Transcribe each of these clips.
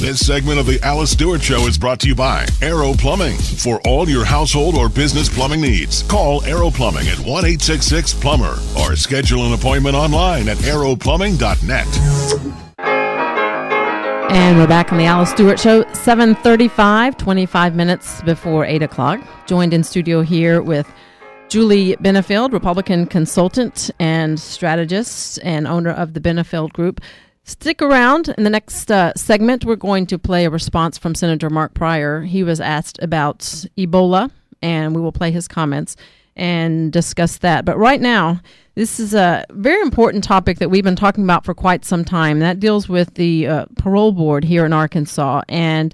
This segment of the Alice Stewart Show is brought to you by Aero Plumbing. For all your household or business plumbing needs, call Aero Plumbing at 1-866-PLUMBER or schedule an appointment online at aeroplumbing.net. And we're back on the Alice Stewart Show, 7:35, 25 minutes before 8 o'clock. Joined in studio here with Julie Benefield, Republican consultant and strategist and owner of the Benefield Group. Stick around. In the next segment, we're going to play a response from Senator Mark Pryor. He was asked about Ebola, and we will play his comments and discuss that. But right now, this is a very important topic that we've been talking about for quite some time. That deals with the parole board here in Arkansas and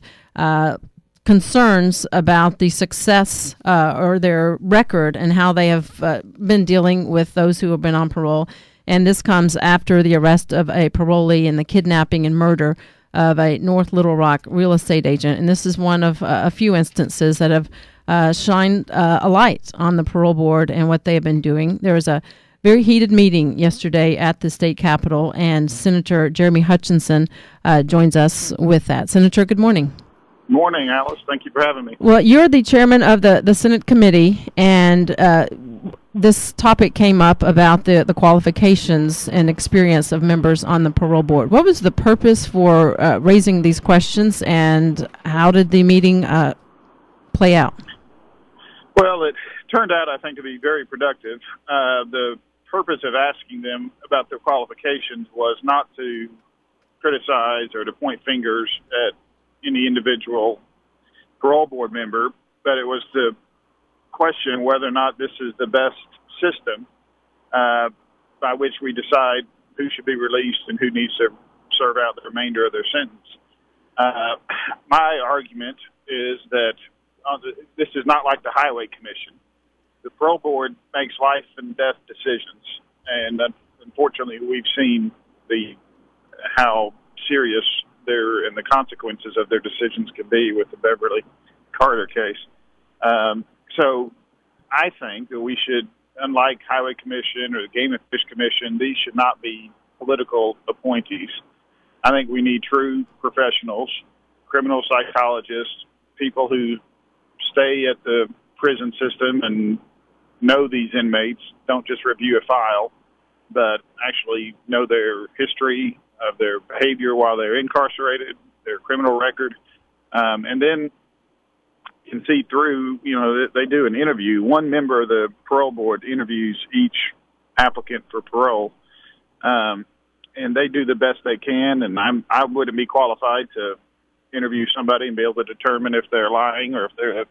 concerns about the success or their record and how they have been dealing with those who have been on parole. And this comes after the arrest of a parolee and the kidnapping and murder of a North Little Rock real estate agent. And this is one of a few instances that have shined a light on the parole board and what they have been doing. There was a very heated meeting yesterday at the state capitol, and Senator Jeremy Hutchinson joins us with that. Senator, good morning. Morning, Alice. Thank you for having me. Well, you're the chairman of the Senate committee, and this topic came up about the qualifications and experience of members on the parole board. What was the purpose for raising these questions, and how did the meeting play out? Well, it turned out, I think, to be very productive. The purpose of asking them about their qualifications was not to criticize or to point fingers at any individual parole board member, but it was to question whether or not this is the best system by which we decide who should be released and who needs to serve out the remainder of their sentence. My argument is that this is not like the Highway Commission. The parole board makes life and death decisions, and unfortunately we've seen how serious and the consequences of their decisions can be with the Beverly Carter case. So I think that we should, unlike Highway Commission or the Game and Fish Commission, these should not be political appointees. I think we need true professionals, criminal psychologists, people who stay at the prison system and know these inmates, don't just review a file, but actually know their history of their behavior while they're incarcerated, their criminal record, and then can see through, they do an interview. One member of the parole board interviews each applicant for parole, and they do the best they can, and I wouldn't be qualified to interview somebody and be able to determine if they're lying or if they're a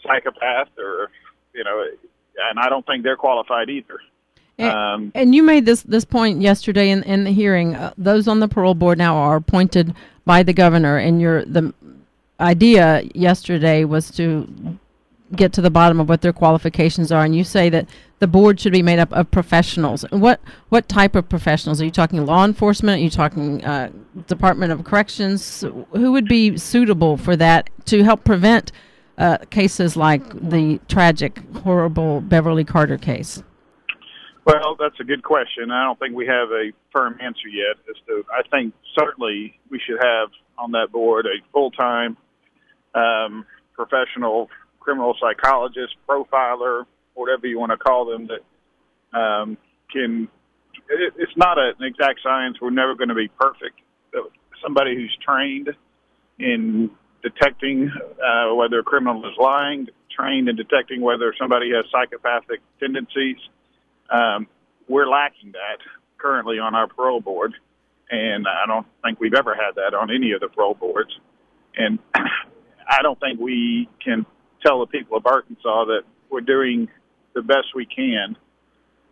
psychopath or, and I don't think they're qualified either. And you made this point yesterday in the hearing. Those on the parole board now are appointed by the governor, and the idea yesterday was to get to the bottom of what their qualifications are. And you say that the board should be made up of professionals. What type of professionals? Are you talking law enforcement? Are you talking Department of Corrections? Who would be suitable for that to help prevent cases like the tragic, horrible Beverly Carter case? Well, that's a good question. I don't think we have a firm answer yet. I think certainly we should have on that board a full-time professional criminal psychologist, profiler, whatever you want to call them, that it's not an exact science. We're never going to be perfect. Somebody who's trained in detecting whether a criminal is lying, trained in detecting whether somebody has psychopathic tendencies. We're lacking that currently on our parole board, and I don't think we've ever had that on any of the parole boards. And I don't think we can tell the people of Arkansas that we're doing the best we can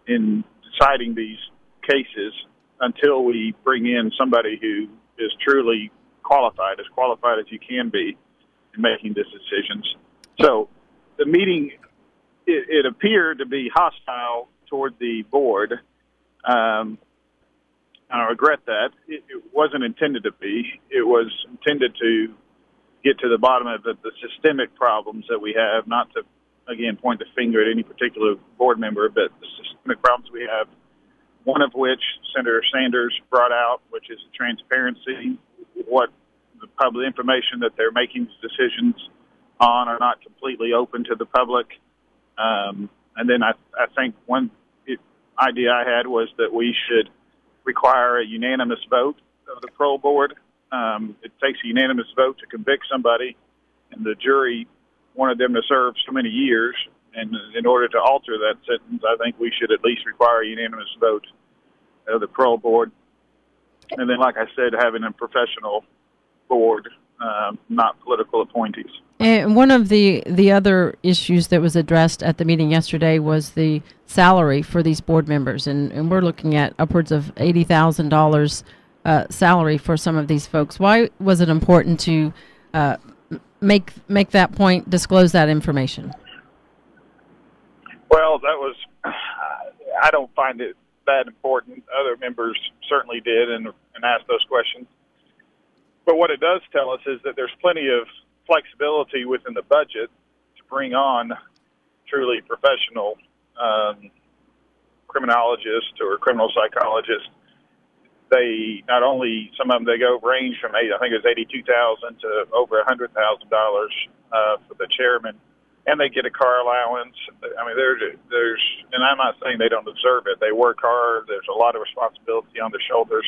in deciding these cases until we bring in somebody who is truly qualified as you can be in making these decisions. So the meeting, it appeared to be hostile toward the board. I regret that. It wasn't intended to be. It was intended to get to the bottom of the systemic problems that we have, not to, again, point the finger at any particular board member, but the systemic problems we have, one of which Senator Sanders brought out, which is transparency, what the public information that they're making decisions on are not completely open to the public. And then I think one idea I had was that we should require a unanimous vote of the parole board. It takes a unanimous vote to convict somebody, and the jury wanted them to serve so many years. And in order to alter that sentence, I think we should at least require a unanimous vote of the parole board. And then, like I said, having a professional board, not political appointees. And one of the other issues that was addressed at the meeting yesterday was the salary for these board members. And we're looking at upwards of $80,000 salary for some of these folks. Why was it important to make that point, disclose that information? Well, I don't find it that important. Other members certainly did and asked those questions. But what it does tell us is that there's plenty of flexibility within the budget to bring on truly professional criminologists or criminal psychologists. They not only, some of them, they go range from I think it's $82,000 to over $100,000 for the chairman, and they get a car allowance. I mean, there's, and I'm not saying they don't deserve it. They work hard. There's a lot of responsibility on their shoulders,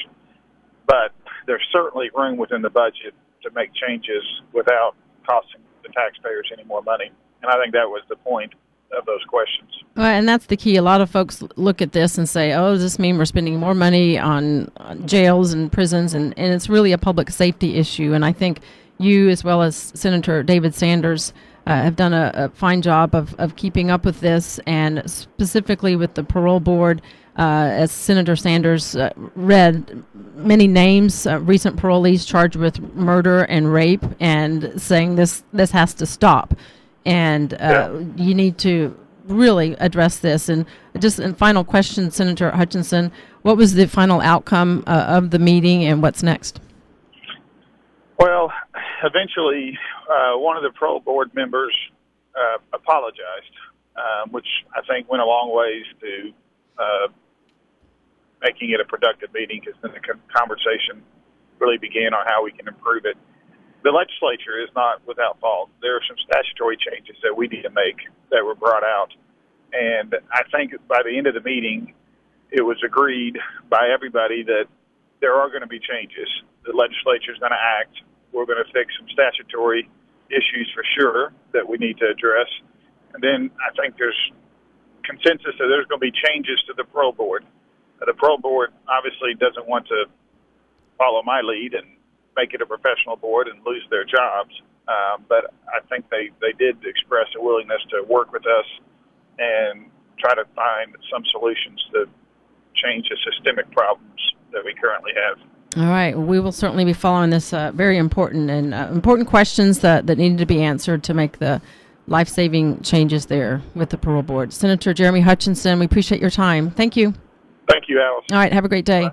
but there's certainly room within the budget to make changes without costing the taxpayers any more money. And I think that was the point of those questions. Well, and that's the key. A lot of folks look at this and say, oh, does this mean we're spending more money on jails and prisons? And it's really a public safety issue. And I think you, as well as Senator David Sanders, have done a fine job of keeping up with this, and specifically with the parole board. As Senator Sanders read many names, recent parolees charged with murder and rape, and saying this has to stop. And you need to really address this. And just in final question, Senator Hutchinson, what was the final outcome of the meeting, and what's next? Well, eventually, one of the parole board members apologized, which I think went a long ways to making it a productive meeting, because then the conversation really began on how we can improve it. The legislature is not without fault. There are some statutory changes that we need to make that were brought out. And I think by the end of the meeting, it was agreed by everybody that there are going to be changes. The legislature is going to act. We're going to fix some statutory issues for sure that we need to address. And then I think there's consensus that there's going to be changes to the parole board. The parole board obviously doesn't want to follow my lead and make it a professional board and lose their jobs. But I think they did express a willingness to work with us and try to find some solutions to change the systemic problems that we currently have. All right. Well, we will certainly be following this very important and important questions that needed to be answered to make the life-saving changes there with the parole board. Senator Jeremy Hutchinson, we appreciate your time. Thank you. Thank you, Alice. All right. Have a great day.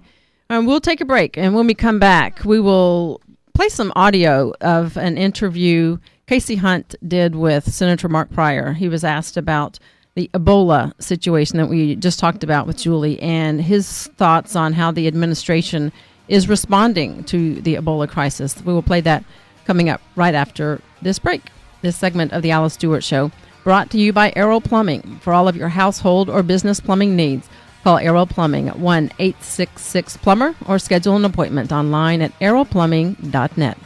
We'll take a break, and when we come back, we will play some audio of an interview Casey Hunt did with Senator Mark Pryor. He was asked about the Ebola situation that we just talked about with Julie, and his thoughts on how the administration is responding to the Ebola crisis. We will play that coming up right after this break. This segment of the Alice Stewart Show brought to you by Aero Plumbing. For all of your household or business plumbing needs, call Aero Plumbing at 1-866-PLUMBER or schedule an appointment online at aeroplumbing.net.